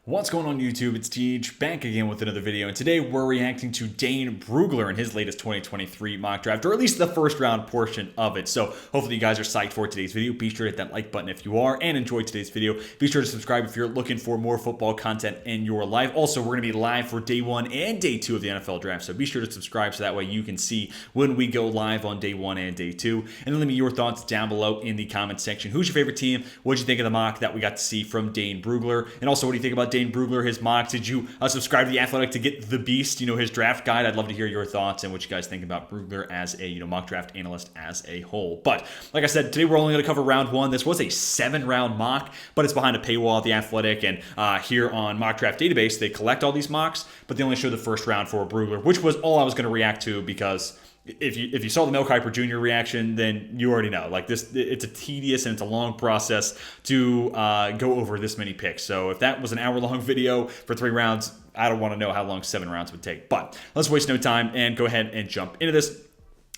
What's going on YouTube? It's Teach back again with another video, and today we're reacting to Dane Brugler and his latest 2023 mock draft, or at least the first round portion of it. So hopefully you guys are psyched for today's video. Be sure to hit that like button if you are and enjoy today's video. Be sure to subscribe if you're looking for more football content in your life. Also, we're going to be live for day 1 and day 2 of the NFL draft, so be sure to subscribe so that way you can see when we go live on day 1 and day 2. And then leave me your thoughts down below in the comment section. Who's your favorite team? What did you think of the mock that we got to see from Dane Brugler? And also, what do you think about Dane Brugler, his mocks? Did you subscribe to the Athletic to get the beast, his draft guide? I'd love to hear your thoughts and what you guys think about Brugler as a mock draft analyst as a whole. But like I said, today we're only going to cover round 1. This was a 7-round mock, but it's behind a paywall at the Athletic, and here on Mock Draft Database they collect all these mocks, but they only show the first round for Brugler, which was all I was going to react to, because if you saw the Mel Kiper Jr. reaction, then you already know. Like this, it's a tedious and it's a long process to go over this many picks. So if that was an hour-long video for 3 rounds, I don't want to know how long 7 rounds would take. But let's waste no time and go ahead and jump into this.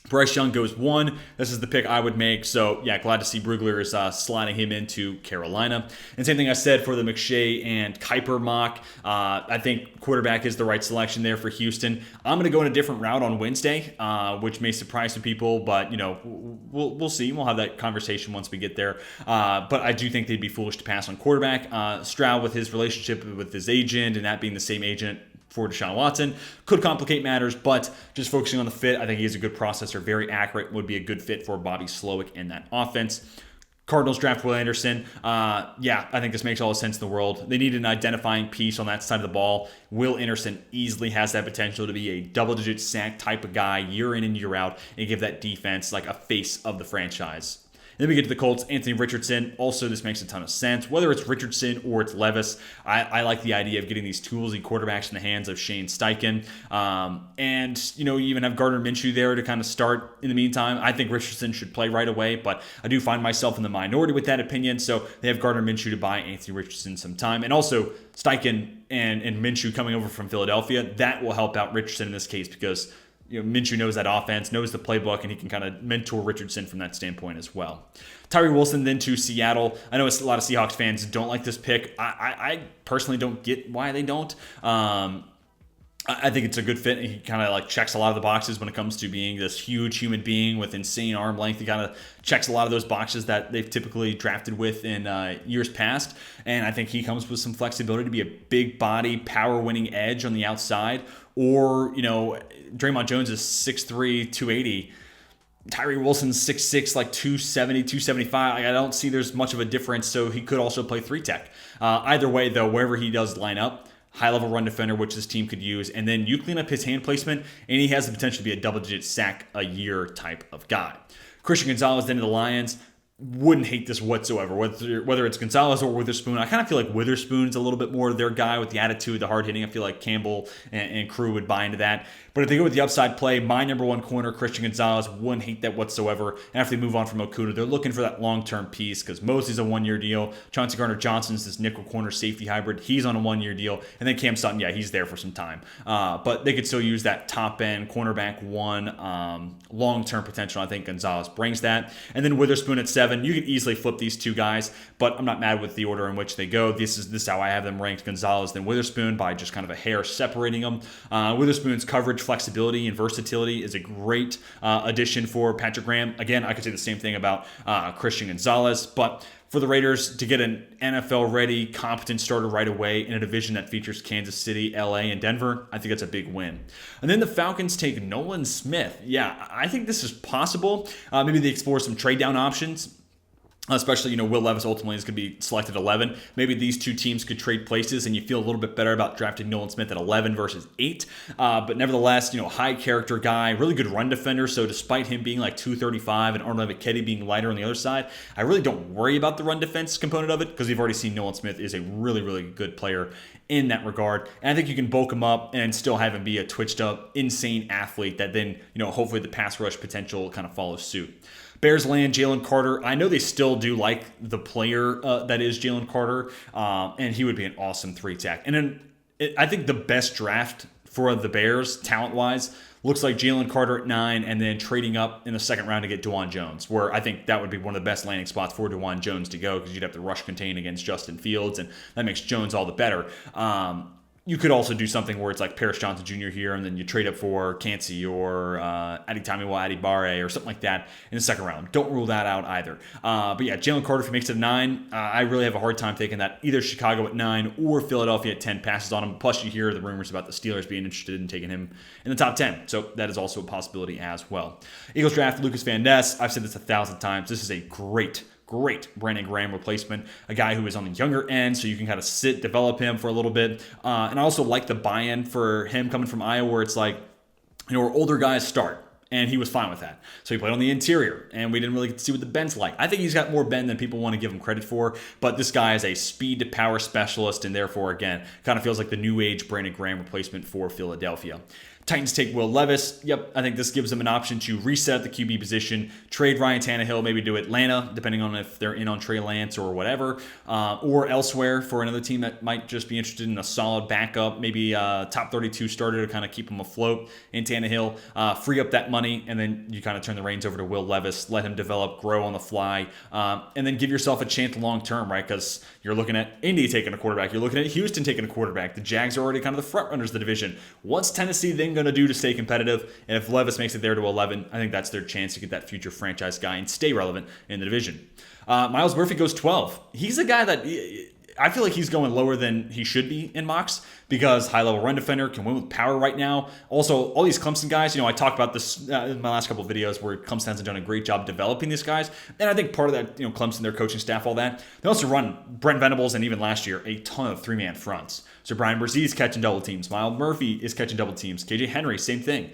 Bryce Young goes 1. This is the pick I would make. So, yeah, glad to see Brugler is sliding him into Carolina. And same thing I said for the McShay and Kiper mock. I think quarterback is the right selection there for Houston. I'm going to go in a different route on Wednesday, which may surprise some people, but, we'll see. We'll have that conversation once we get there. But I do think they'd be foolish to pass on quarterback. Stroud, with his relationship with his agent and that being the same agent for Deshaun Watson, could complicate matters, but just focusing on the fit, I think he is a good processor, very accurate, would be a good fit for Bobby Slowick in that offense. Cardinals draft Will Anderson. Yeah, I think this makes all the sense in the world. They need an identifying piece on that side of the ball. Will Anderson easily has that potential to be a double-digit sack type of guy year in and year out and give that defense like a face of the franchise. Then we get to the Colts, Anthony Richardson. Also, this makes a ton of sense. Whether it's Richardson or it's Levis, I like the idea of getting these toolsy quarterbacks in the hands of Shane Steichen. And, you even have Gardner Minshew there to kind of start in the meantime. I think Richardson should play right away, but I do find myself in the minority with that opinion. So they have Gardner Minshew to buy Anthony Richardson some time. And also, Steichen and Minshew coming over from Philadelphia, that will help out Richardson in this case, because Minshew knows that offense, knows the playbook, and he can kind of mentor Richardson from that standpoint as well. Tyree Wilson then to Seattle. I know a lot of Seahawks fans don't like this pick. I personally don't get why they don't. I think it's a good fit. He kind of checks a lot of the boxes when it comes to being this huge human being with insane arm length. He kind of checks a lot of those boxes that they've typically drafted with in years past. And I think he comes with some flexibility to be a big body, power winning edge on the outside. Or, Draymond Jones is 6'3", 280. Tyree Wilson's 6'6", 270, 275. I don't see there's much of a difference, so he could also play 3-tech. Either way, though, wherever he does line up, high-level run defender, which this team could use, and then you clean up his hand placement, and he has the potential to be a double-digit sack a year type of guy. Christian Gonzalez then to the Lions. Wouldn't hate this whatsoever, whether it's Gonzalez or Witherspoon. I kind of feel like Witherspoon's a little bit more their guy with the attitude, the hard hitting. I feel like Campbell and crew would buy into that. But if they go with the upside play, my number 1 corner, Christian Gonzalez, wouldn't hate that whatsoever. And after they move on from Okuda, they're looking for that long-term piece, because Mosley's a 1-year deal. Chauncey Gardner-Johnson's this nickel corner safety hybrid. He's on a 1-year deal. And then Cam Sutton, yeah, he's there for some time. But they could still use that top-end cornerback 1 long-term potential. I think Gonzalez brings that. And then Witherspoon at 7. You could easily flip these 2 guys, but I'm not mad with the order in which they go. This is how I have them ranked: Gonzalez then Witherspoon, by just kind of a hair separating them. Witherspoon's coverage, flexibility, and versatility is a great addition for Patrick Graham. Again, I could say the same thing about Christian Gonzalez, but for the Raiders to get an NFL-ready, competent starter right away in a division that features Kansas City, LA, and Denver, I think that's a big win. And then the Falcons take Nolan Smith. Yeah, I think this is possible. Maybe they explore some trade-down options. Especially, Will Levis ultimately is going to be selected at 11. Maybe these 2 teams could trade places and you feel a little bit better about drafting Nolan Smith at 11 versus 8. But nevertheless, high character guy, really good run defender. So despite him being 235 and Arnold Ebiketie being lighter on the other side, I really don't worry about the run defense component of it, because we've already seen Nolan Smith is a really, really good player in that regard. And I think you can bulk him up and still have him be a twitched up, insane athlete that then, hopefully the pass rush potential kind of follows suit. Bears land Jalen Carter. I know they still do like the player that is Jalen Carter, and he would be an awesome 3-tech. And then I think the best draft for the Bears, talent-wise, looks like Jalen Carter at 9 and then trading up in the second round to get DeJuan Jones, where I think that would be one of the best landing spots for DeJuan Jones to go because you'd have to rush contain against Justin Fields, and that makes Jones all the better. You could also do something where it's like Paris Johnson Jr. here, and then you trade up for Kancey or Aditamiwa Adibare or something like that in the second round. Don't rule that out either. But yeah, Jalen Carter, if he makes it 9, I really have a hard time thinking that either Chicago at 9 or Philadelphia at 10 passes on him. Plus, you hear the rumors about the Steelers being interested in taking him in the top 10. So that is also a possibility as well. Eagles draft Lucas Van Ness. I've said this 1,000 times. This is a great Brandon Graham replacement, a guy who is on the younger end, so you can kind of develop him for a little bit. And I also like the buy-in for him coming from Iowa, where it's like, where older guys start. And he was fine with that. So he played on the interior, and we didn't really get to see what the bend's like. I think he's got more bend than people want to give him credit for, but this guy is a speed to power specialist, and therefore, again, kind of feels like the new age Brandon Graham replacement for Philadelphia. Titans take Will Levis. Yep, I think this gives them an option to reset the QB position, trade Ryan Tannehill maybe to Atlanta, depending on if they're in on Trey Lance or whatever, or elsewhere for another team that might just be interested in a solid backup, maybe a top 32 starter to kind of keep them afloat in Tannehill, free up that money, and then you kind of turn the reins over to Will Levis, let him develop, grow on the fly, and then give yourself a chance long term, right? Because you're looking at Indy taking a quarterback, you're looking at Houston taking a quarterback, the Jags are already kind of the front runners of the division. What's Tennessee then going to do to stay competitive? And if Levis makes it there to 11, I think that's their chance to get that future franchise guy and stay relevant in the division. Myles Murphy goes 12. He's a guy that I feel like he's going lower than he should be in mocks because high-level run defender, can win with power right now. Also, all these Clemson guys, I talked about this in my last couple of videos where Clemson has done a great job developing these guys. And I think part of that, Clemson, their coaching staff, all that. They also run Brent Venables and even last year, a ton of three-man fronts. So Brian Brzee catching double teams. Myles Murphy is catching double teams. KJ Henry, same thing.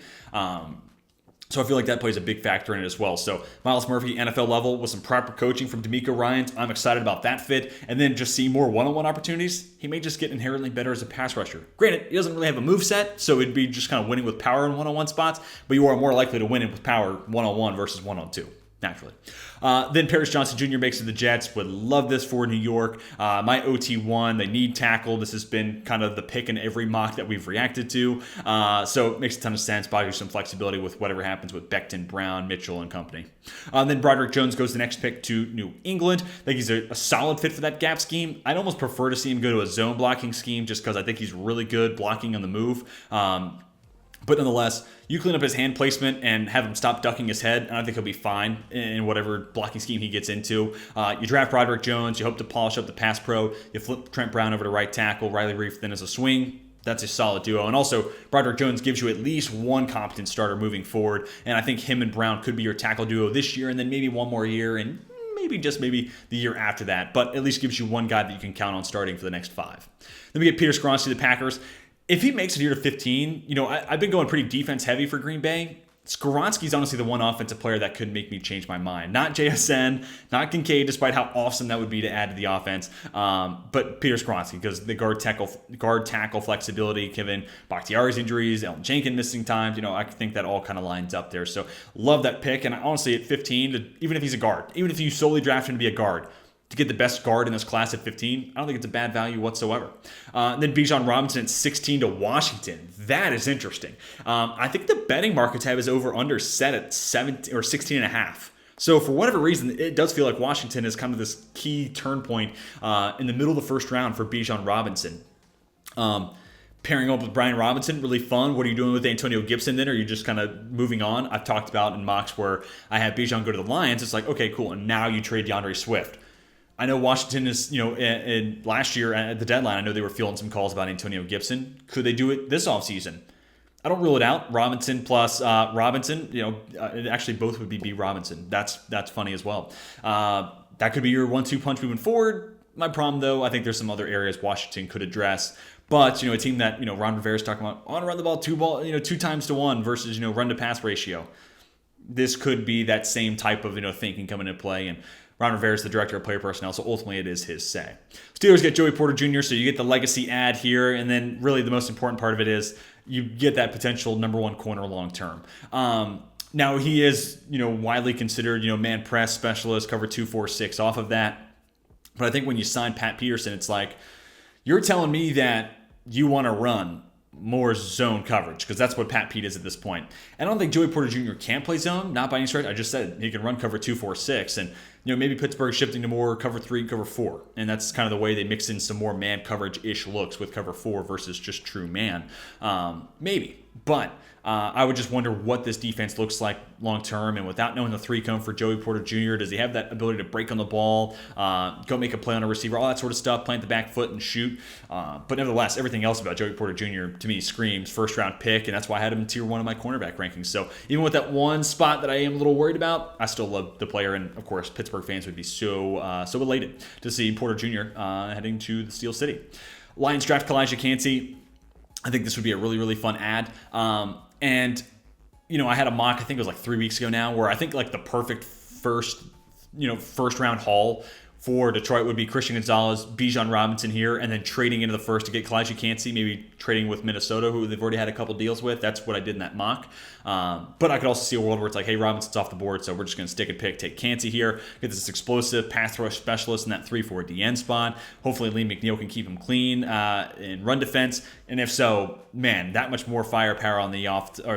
So I feel like that plays a big factor in it as well. So Myles Murphy, NFL level, with some proper coaching from D'Amico Ryans. I'm excited about that fit. And then just see more one-on-one opportunities. He may just get inherently better as a pass rusher. Granted, he doesn't really have a move set, so it'd be just kind of winning with power in one-on-one spots. But you are more likely to win it with power one-on-one versus one-on-two. Naturally. Then Paris Johnson Jr. makes it to the Jets. Would love this for New York. My OT1, they need tackle. This has been kind of the pick in every mock that we've reacted to. So it makes a ton of sense. Buy you some flexibility with whatever happens with Becton, Brown, Mitchell, and company. Then Broderick Jones goes the next pick to New England. I think he's a solid fit for that gap scheme. I'd almost prefer to see him go to a zone blocking scheme just because I think he's really good blocking on the move. But nonetheless, you clean up his hand placement and have him stop ducking his head, and I think he'll be fine in whatever blocking scheme he gets into. You draft Broderick Jones. You hope to polish up the pass pro. You flip Trent Brown over to right tackle. Riley Reiff then as a swing. That's a solid duo. And also, Broderick Jones gives you at least one competent starter moving forward, and I think him and Brown could be your tackle duo this year and then maybe one more year and maybe the year after that, but at least gives you one guy that you can count on starting for the next 5. Then we get Peter Skoronski, the Packers. If he makes it here to 15, I've been going pretty defense heavy for Green Bay. Skoronski's honestly the one offensive player that could make me change my mind. Not JSN, not Kincaid, despite how awesome that would be to add to the offense, but Peter Skoronski, because the guard tackle flexibility, given Bakhtiari's injuries, Elton Jenkins missing times, I think that all kind of lines up there. So love that pick, and honestly at 15, even if he's a guard, even if you solely draft him to be a guard, to get the best guard in this class at 15, I don't think it's a bad value whatsoever. Then Bijan Robinson at 16 to Washington. That is interesting. I think the betting market tab is over-under set at 17 or 16.5. So for whatever reason, it does feel like Washington is kind of this key turn point in the middle of the first round for Bijan Robinson. Pairing up with Brian Robinson, really fun. What are you doing with Antonio Gibson then? Or are you just kind of moving on? I've talked about in mocks where I have Bijan go to the Lions. It's like, okay, cool. And now you trade DeAndre Swift. I know Washington is, in last year at the deadline, I know they were fielding some calls about Antonio Gibson. Could they do it this offseason? I don't rule it out. Robinson plus Robinson, it actually both would be B. Robinson. That's funny as well. That could be your 1-2 punch moving forward. My problem, though, I think there's some other areas Washington could address. But, a team that, Ron Rivera's talking about, want to run the ball 2 times to 1 versus, run to pass ratio. This could be that same type of, thinking coming into play. And Ron Rivera is the director of player personnel, so ultimately it is his say. Steelers get Joey Porter Jr., so you get the legacy ad here, and then really the most important part of it is you get that potential number 1 corner long term. Now he is, widely considered, man press specialist, cover 2-4-6 off of that. But I think when you sign Pat Peterson, it's like, you're telling me that you want to run more zone coverage, because that's what Pat Pete is at this point. And I don't think Joey Porter Jr. can play zone, not by any stretch. I just said he can run cover 2, 4, 6, and maybe Pittsburgh shifting to more cover 3, cover 4, and that's kind of the way they mix in some more man coverage-ish looks with cover 4 versus just true man. Maybe, but I would just wonder what this defense looks like long term, and without knowing the 3-cone for Joey Porter Jr., does he have that ability to break on the ball, go make a play on a receiver, all that sort of stuff, plant the back foot and shoot. But nevertheless, everything else about Joey Porter Jr. to me screams first-round pick, and that's why I had him in tier 1 of my cornerback rankings. So even with that one spot that I am a little worried about, I still love the player, and of course, Pittsburgh fans would be so elated to see Porter Jr. Heading to the Steel City. Lions draft Kalijah Kancey. I think this would be a really, really fun ad. And, I had a mock, I think it was like 3 weeks ago now, where I think like the perfect first round haul for Detroit would be Christian Gonzalez, Bijan Robinson here, and then trading into the first to get Kalijah Kancey, maybe trading with Minnesota, who they've already had a couple deals with. That's what I did in that mock. But I could also see a world where it's like, hey, Robinson's off the board, so we're just going to stick and pick, take Kancey here, get this explosive pass rush specialist in that 3-4 DN spot. Hopefully Lee McNeil can keep him clean in run defense. And if so, man, that much more firepower on the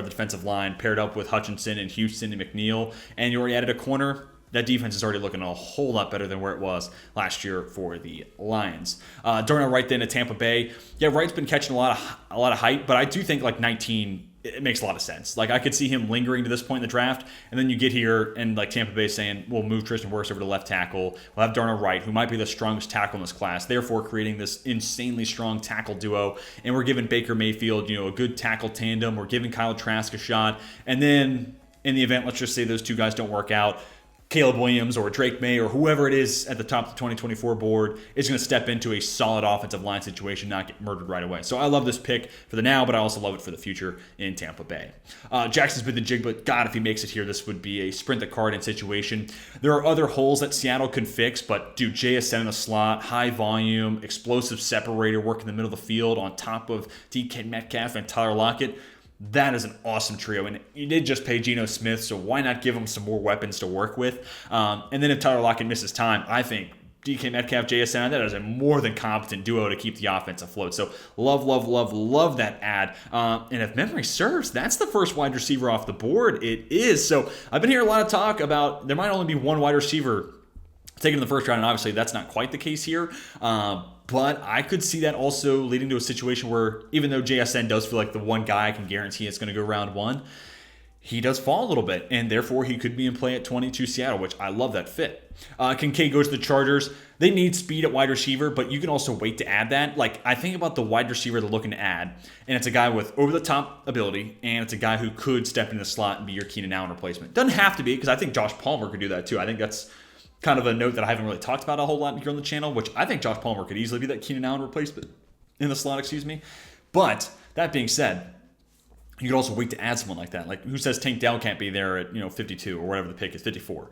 defensive line paired up with Hutchinson and Houston and McNeil, and you already added a corner. That defense is already looking a whole lot better than where it was last year for the Lions. Darnell Wright then at Tampa Bay. Yeah, Wright's been catching a lot of hype, but I do think like 19, it makes a lot of sense. Like I could see him lingering to this point in the draft, and then you get here and like Tampa Bay saying, we'll move Tristan Wirfs over to left tackle. We'll have Darnell Wright, who might be the strongest tackle in this class, therefore creating this insanely strong tackle duo. And we're giving Baker Mayfield, a good tackle tandem. We're giving Kyle Trask a shot. And then in the event, let's just say those two guys don't work out, Caleb Williams or Drake May or whoever it is at the top of the 2024 board is going to step into a solid offensive line situation, not get murdered right away. So I love this pick for the now, but I also love it for the future in Tampa Bay. Jackson's been the jig, but God, if he makes it here, this would be a sprint the card in situation. There are other holes that Seattle can fix, but dude, JSN in the slot, high volume, explosive separator, work in the middle of the field on top of DK Metcalf and Tyler Lockett. That is an awesome trio, and you did just pay Geno Smith, so why not give him some more weapons to work with? And then if Tyler Lockett misses time, I think DK Metcalf, JSN, that is a more than competent duo to keep the offense afloat. So love that ad. And if memory serves, that's the first wide receiver off the board. It is. So I've been hearing a lot of talk about there might only be one wide receiver taken in the first round, and obviously that's not quite the case here. But I could see that also leading to a situation where even though JSN does feel like the one guy I can guarantee it's going to go round one, he does fall a little bit, and therefore he could be in play at 22 Seattle, which I love that fit. Kincaid goes to the Chargers. They need speed at wide receiver, but you can also wait to add that. Like, I think about the wide receiver they're looking to add, and it's a guy with over-the-top ability, and it's a guy who could step into the slot and be your Keenan Allen replacement. Doesn't have to be, because I think Josh Palmer could do that too. I think that's kind of a note that I haven't really talked about a whole lot here on the channel, which I think Josh Palmer could easily be that Keenan Allen replacement in the slot, But that being said, you could also wait to add someone like that. Like, who says Tank Dell can't be there at 52 or whatever the pick is, 54,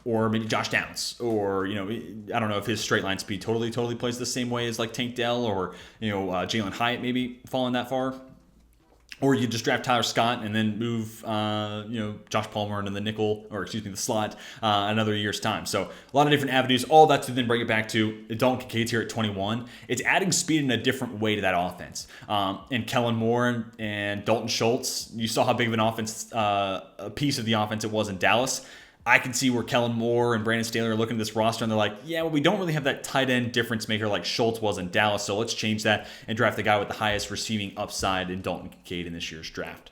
or maybe Josh Downs, or I don't know if his straight line speed totally plays the same way as like Tank Dell, or Jalen Hyatt maybe falling that far. Or you just draft Tyler Scott and then move, Josh Palmer into the slot another year's time. So a lot of different avenues. All that to then bring it back to Dalton Kincaid's here at 21. It's adding speed in a different way to that offense. And Kellen Moore and Dalton Schultz, you saw how big of an offense, a piece of the offense it was in Dallas. I can see where Kellen Moore and Brandon Staley are looking at this roster and they're like, yeah, well, we don't really have that tight end difference maker like Schultz was in Dallas, so let's change that and draft the guy with the highest receiving upside in Dalton Kincaid in this year's draft.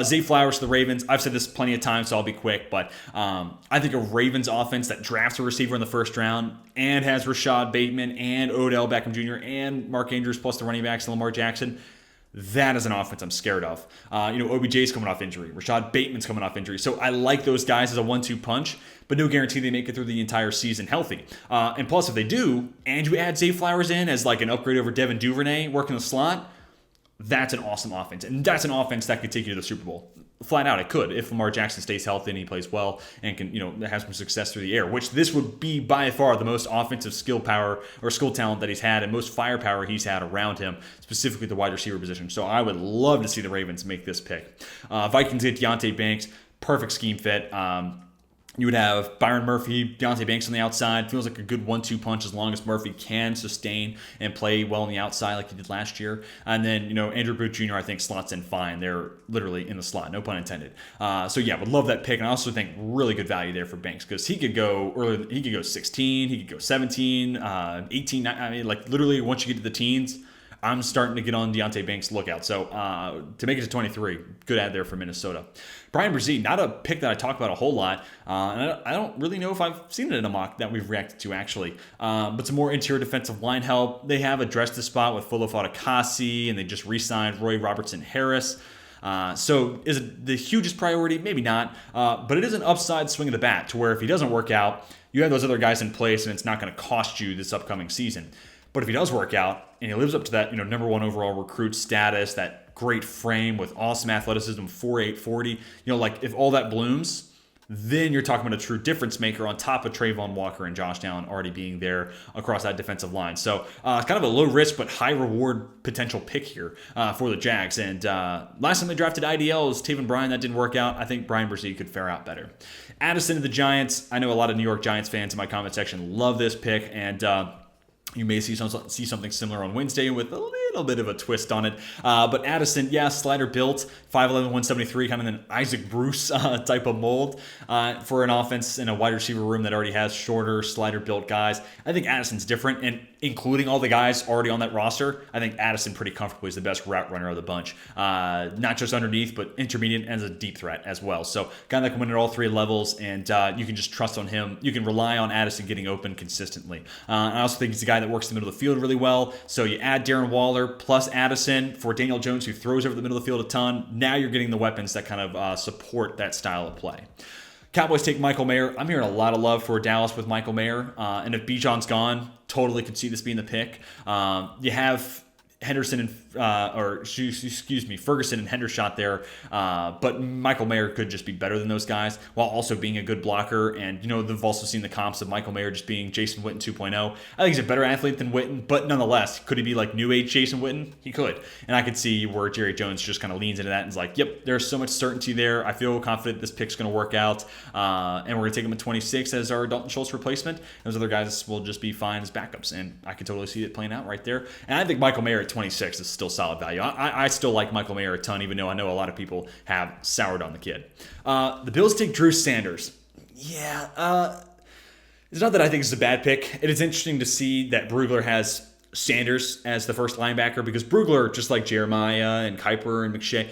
Zay Flowers to the Ravens. I've said this plenty of times, so I'll be quick, but I think a Ravens offense that drafts a receiver in the first round and has Rashad Bateman and Odell Beckham Jr. and Mark Andrews plus the running backs and Lamar Jackson, that is an offense I'm scared of. OBJ's coming off injury. Rashad Bateman's coming off injury. So I like those guys as a 1-2 punch, but no guarantee they make it through the entire season healthy. And plus, if they do, and you add Zay Flowers in as like an upgrade over Devin Duvernay working the slot, that's an awesome offense. And that's an offense that could take you to the Super Bowl. Flat out, it could if Lamar Jackson stays healthy and he plays well and can, have some success through the air, which this would be by far the most offensive skill talent that he's had and most firepower he's had around him, specifically the wide receiver position. So I would love to see the Ravens make this pick. Vikings get Deontay Banks, perfect scheme fit. You would have Byron Murphy, Deontay Banks on the outside. Feels like a good 1-2 punch as long as Murphy can sustain and play well on the outside like he did last year. And then, Andrew Booth Jr., I think, slots in fine. They're literally in the slot, no pun intended. So, yeah, would love that pick. And I also think really good value there for Banks because he could go earlier. He could go 16, he could go 17, 18. I mean, like literally once you get to the teens, I'm starting to get on Deontay Banks' lookout. So to make it to 23, good ad there for Minnesota. Brian Brzee, not a pick that I talk about a whole lot. And I don't really know if I've seen it in a mock that we've reacted to, actually. But some more interior defensive line help. They have addressed the spot with Folo Fatukasi, and they just re-signed Roy Robertson-Harris. So is it the hugest priority? Maybe not. But it is an upside swing of the bat to where if he doesn't work out, you have those other guys in place, and it's not going to cost you this upcoming season. But if he does work out and he lives up to that, number one overall recruit status, that great frame with awesome athleticism, 4'8", 40, like if all that blooms, then you're talking about a true difference maker on top of Trayvon Walker and Josh Allen already being there across that defensive line. So it's kind of a low risk but high reward potential pick here for the Jags. And last time they drafted IDL was Taven Bryan. That didn't work out. I think Brian Brzee could fare out better. Addison to the Giants. I know a lot of New York Giants fans in my comment section love this pick, and you may see something similar on Wednesday with a little bit of a twist on it. But Addison, yeah, slider built, 5'11", 173, kind of an Isaac Bruce type of mold for an offense in a wide receiver room that already has shorter, slider built guys. I think Addison's different, and including all the guys already on that roster, I think Addison pretty comfortably is the best route runner of the bunch. Not just underneath, but intermediate as a deep threat as well. So guy that can win at all three levels, and you can just trust on him. You can rely on Addison getting open consistently. I also think he's a guy that works in the middle of the field really well. So you add Darren Waller plus Addison for Daniel Jones, who throws over the middle of the field a ton. Now you're getting the weapons that kind of support that style of play. Cowboys take Michael Mayer. I'm hearing a lot of love for Dallas with Michael Mayer. And if Bijan's gone, totally could see this being the pick. You have Ferguson and Hendershot there, but Michael Mayer could just be better than those guys while also being a good blocker. And they've also seen the comps of Michael Mayer just being Jason Witten 2.0. I think he's a better athlete than Witten, but nonetheless, could he be like new age Jason Witten? He could, and I could see where Jerry Jones just kind of leans into that and is like, "Yep, there's so much certainty there. I feel confident this pick's going to work out, and we're going to take him at 26 as our Dalton Schultz replacement. Those other guys will just be fine as backups." And I could totally see it playing out right there. And I think Michael Mayer at 26 is still solid value. I still like Michael Mayer a ton, even though I know a lot of people have soured on the kid. The Bills take Drew Sanders. Yeah, it's not that I think it's a bad pick. It is interesting to see that Brugler has Sanders as the first linebacker because Brugler, just like Jeremiah and Kuiper and McShay,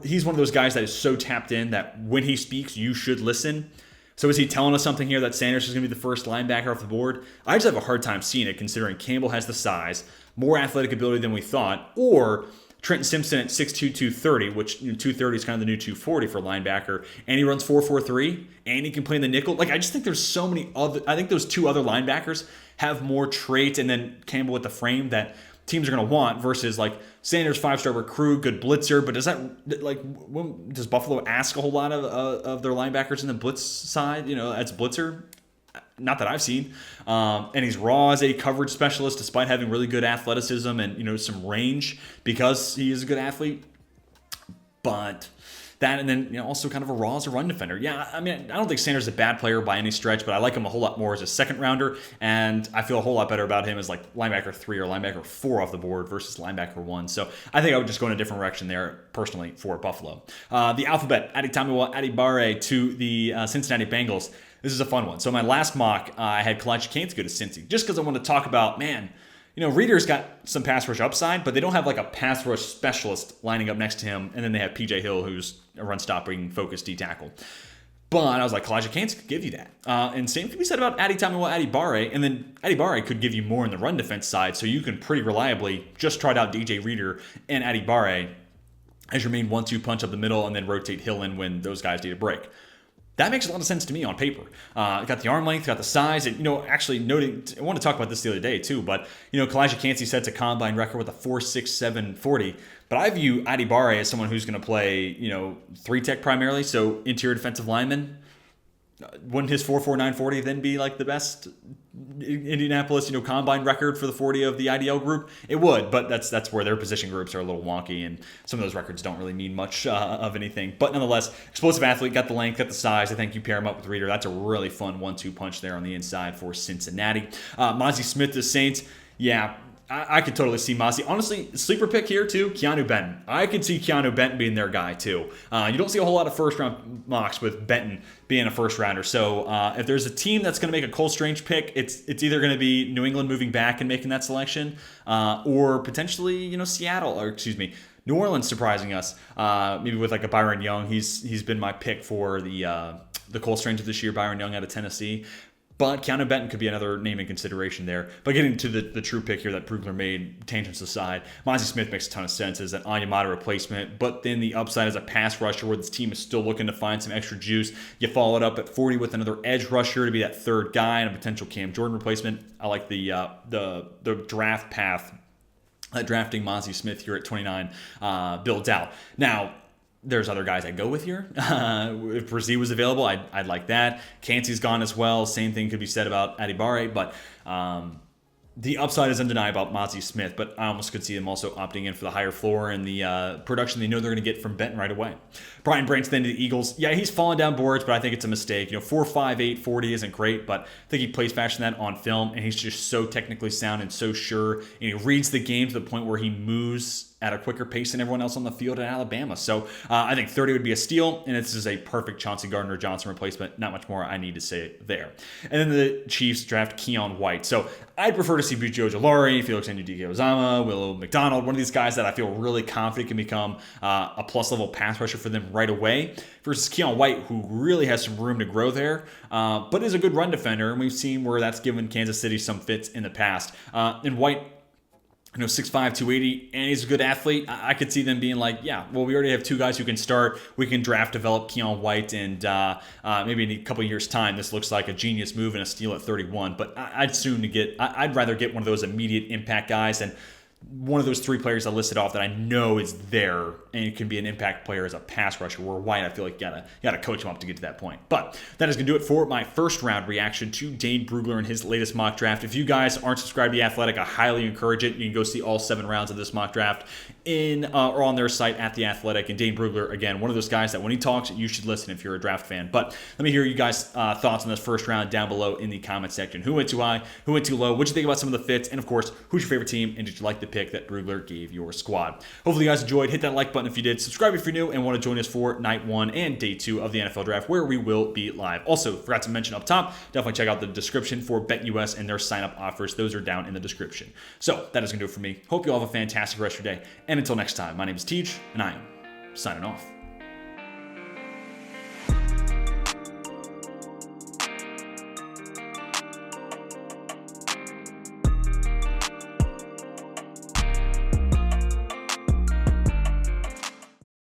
he's one of those guys that is so tapped in that when he speaks, you should listen. So is he telling us something here that Sanders is going to be the first linebacker off the board? I just have a hard time seeing it considering Campbell has the size, more athletic ability than we thought, or Trenton Simpson at 6'2", 230, which 230 is kind of the new 240 for linebacker, and he runs 4.43, and he can play in the nickel. Like, I just think there's so many other. I think those two other linebackers have more traits, and then Campbell with the frame that teams are going to want versus like Sanders, 5-star recruit, good blitzer. But does Buffalo ask a whole lot of their linebackers in the blitz side? That's blitzer. Not that I've seen. And he's raw as a coverage specialist despite having really good athleticism and, some range because he is a good athlete. But that, and then, also kind of a raw as a run defender. Yeah, I mean, I don't think Sanders is a bad player by any stretch, but I like him a whole lot more as a second rounder. And I feel a whole lot better about him as like linebacker 3 or linebacker 4 off the board versus linebacker 1. So I think I would just go in a different direction there personally for Buffalo. The alphabet, Adetomiwa Adebawore to the Cincinnati Bengals. This is a fun one. So my last mock, I had Kalijah Kancey go to Cincy, just because I want to talk about, Reader's got some pass rush upside, but they don't have like a pass rush specialist lining up next to him, and then they have PJ Hill, who's a run-stopping, focused D-tackle. But I was like, Kalijah Kancey could give you that. And same can be said about Adetomiwa Adebawore, and then Adebawore could give you more in the run defense side, so you can pretty reliably just trot out DJ Reader and Adebawore as your main 1-2 punch up the middle, and then rotate Hill in when those guys need a break. That makes a lot of sense to me on paper. Got the arm length, got the size, and actually noting, I want to talk about this the other day too, but Kalijah Kancey sets a combine record with a 4.67 40. But I view Adebawore as someone who's going to play 3-tech primarily, so interior defensive lineman. Wouldn't his 4.49 40 then be like the best Indianapolis, combine record for the 40 of the IDL group? It would, but that's where their position groups are a little wonky, and some of those records don't really mean much of anything. But nonetheless, explosive athlete, got the length, got the size. I think you pair him up with Reader. That's a really fun 1-2 punch there on the inside for Cincinnati. Mozzie Smith, the Saints, yeah. I could totally see Mozzie. Honestly, sleeper pick here too, Keanu Benton. I could see Keanu Benton being their guy too. You don't see a whole lot of first-round mocks with Benton being a first-rounder. So if there's a team that's going to make a Cole Strange pick, it's either going to be New England moving back and making that selection, or potentially New Orleans surprising us. Maybe with like a Byron Young. He's been my pick for the Cole Strange of this year. Byron Young out of Tennessee. But Keanu Benton could be another name in consideration there. But getting to the true pick here that Brugler made, tangents aside, Mozzie Smith makes a ton of sense as an Onyemata replacement, but then the upside as a pass rusher where this team is still looking to find some extra juice. You follow it up at 40 with another edge rusher to be that third guy and a potential Cam Jordan replacement. I like the draft path that drafting Mozzie Smith here at 29 builds out. Now, there's other guys I'd go with here. If Brzee was available, I'd like that. Cansey's gone as well. Same thing could be said about Adibare, but the upside is undeniable about Mozzie Smith, but I almost could see them also opting in for the higher floor and the production they know they're going to get from Benton right away. Brian Branch then to the Eagles. Yeah, he's fallen down boards, but I think it's a mistake. 4.58 40 isn't great, but I think he plays faster than that on film, and he's just so technically sound and so sure. And he reads the game to the point where he moves at a quicker pace than everyone else on the field in Alabama. So I think 30 would be a steal, and this is a perfect Chauncey Gardner-Johnson replacement. Not much more I need to say there. And then the Chiefs draft Keon White. So I'd prefer to see Buju Ojulari, Felix Anudike-Uzomah, Willow McDonald, one of these guys that I feel really confident can become a plus-level pass rusher for them right away, versus Keon White, who really has some room to grow there, but is a good run defender, and we've seen where that's given Kansas City some fits in the past. And White, 6'5", 280, and he's a good athlete. I could see them being like, yeah, well, we already have two guys who can start. We can draft, develop Keon White, and maybe in a couple of years' time, this looks like a genius move and a steal at 31. But I'd rather get one of those immediate impact guys and one of those three players I listed off that I know is there and it can be an impact player as a pass rusher, where White, I feel like you gotta coach him up to get to that point. But that is going to do it for my first round reaction to Dane Brugler and his latest mock draft. If you guys aren't subscribed to The Athletic, I highly encourage it. You can go see all 7 rounds of this mock draft or on their site at The Athletic. And Dane Brugler, again, one of those guys that when he talks, you should listen if you're a draft fan. But let me hear you guys' thoughts on this first round down below in the comment section. Who went too high? Who went too low? What'd you think about some of the fits? And of course, who's your favorite team? And did you like the pick that Brugler gave your squad? Hopefully you guys enjoyed. Hit that like button if you did. Subscribe if you're new and want to join us for night 1 and day 2 of the NFL draft, where we will be live. Also, forgot to mention up top, definitely check out the description for BetUS and their sign-up offers. Those are down in the description. So that is going to do it for me. Hope you all have a fantastic rest of your day. And until next time, my name is Teej, and I am signing off.